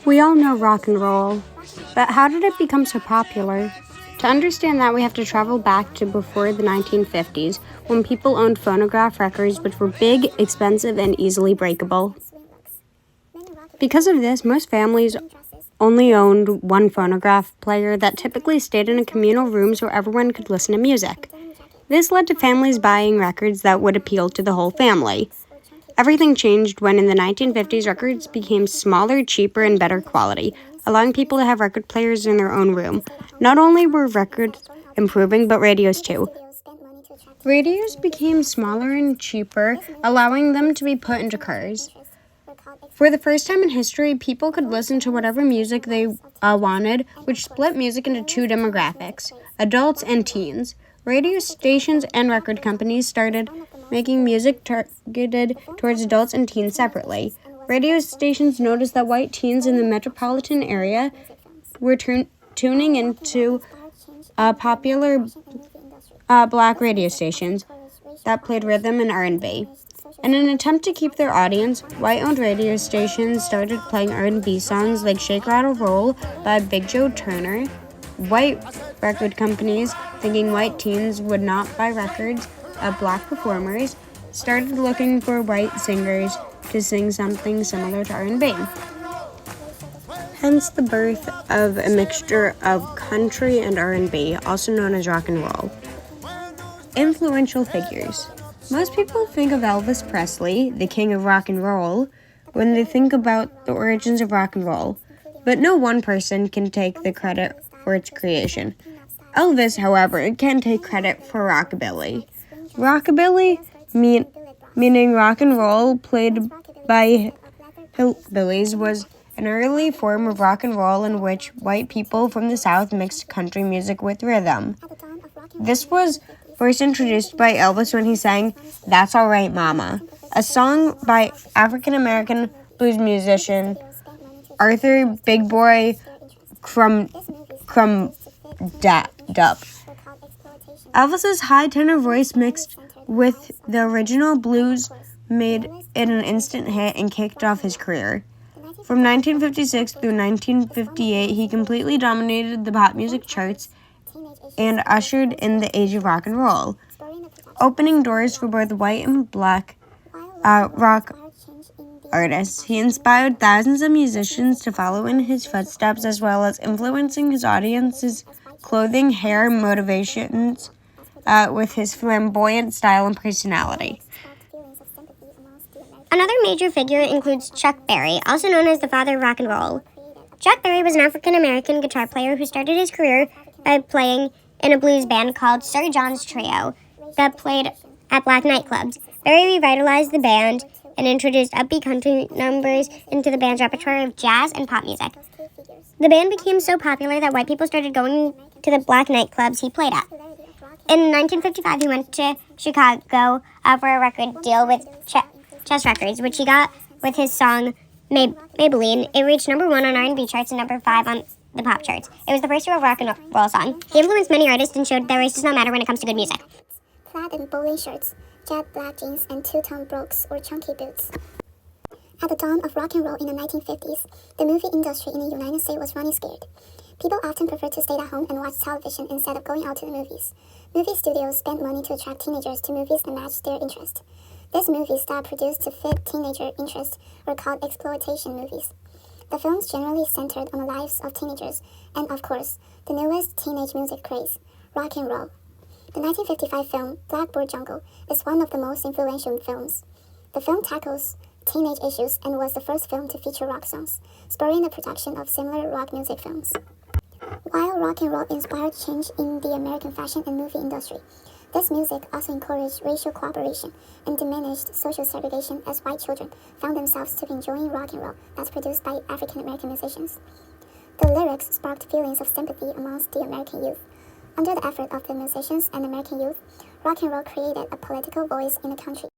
We all know rock and roll, but how did it become so popular? To understand that, we have to travel back to before the 1950s, when people owned phonograph records, which were big, expensive, and easily breakable. Because of this, most families only owned one phonograph player that typically stayed in a communal room so everyone could listen to music. This led to families buying records that would appeal to the whole family. Everything changed when in the 1950s records became smaller, cheaper, and better quality, allowing people to have record players in their own room. Not only were records improving, but radios too. Radios became smaller and cheaper, allowing them to be put into cars. For the first time in history, people could listen to whatever music they wanted, which split music into two demographics, adults and teens. Radio stations and record companies started making music targeted towards adults and teens separately. Radio stations noticed that white teens in the metropolitan area were tuning into popular black radio stations that played rhythm and R&B. In an attempt to keep their audience, white-owned radio stations started playing R&B songs like Shake, Rattle, Roll by Big Joe Turner. White record companies, thinking white teens would not buy records of black performers, started looking for white singers to sing something similar to R&B. Hence the birth of a mixture of country and R&B, also known as rock and roll. Influential figures. Most people think of Elvis Presley, the king of rock and roll, when they think about the origins of rock and roll, but no one person can take the credit for its creation. Elvis, however, can take credit for rockabilly. Rockabilly, meaning rock and roll played by hillbillies, was an early form of rock and roll in which white people from the South mixed country music with rhythm. This was first introduced by Elvis when he sang "That's All Right, Mama," a song by African-American blues musician Arthur Big Boy Crumdup. Elvis's high tenor voice mixed with the original blues made it an instant hit and kicked off his career. From 1956 through 1958, he completely dominated the pop music charts and ushered in the age of rock and roll, opening doors for both white and black rock artists. He inspired thousands of musicians to follow in his footsteps, as well as influencing his audience's clothing, hair, motivations with his flamboyant style and personality. Another major figure includes Chuck Berry, also known as the father of rock and roll. Chuck Berry was an African-American guitar player who started his career by playing in a blues band called Sir John's Trio that played at black nightclubs. Berry revitalized the band and introduced upbeat country numbers into the band's repertoire of jazz and pop music. The band became so popular that white people started going to the black nightclubs he played at. In 1955, he went to Chicago for a record deal with Chess Records, which he got with his song Maybelline. It reached number 1 on R&B charts and number 5 on the pop charts. It was the first ever rock and roll song. He influenced many artists and showed that race does not matter when it comes to good music. Plaid and bowling shirts, jet black jeans, and two-tone brogues or chunky boots. At the dawn of rock and roll in the 1950s, the movie industry in the United States was running scared. People often preferred to stay at home and watch television instead of going out to the movies. Movie studios spent money to attract teenagers to movies that matched their interest. These movies that produced to fit teenager interests were called exploitation movies. The films generally centered on the lives of teenagers and, of course, the newest teenage music craze, rock and roll. The 1955 film Blackboard Jungle is one of the most influential films. The film tackles teenage issues and was the first film to feature rock songs, spurring the production of similar rock music films. While rock and roll inspired change in the American fashion and movie industry, this music also encouraged racial cooperation and diminished social segregation as white children found themselves to be enjoying rock and roll that's produced by African-American musicians. The lyrics sparked feelings of sympathy amongst the American youth. Under the effort of the musicians and American youth, rock and roll created a political voice in the country.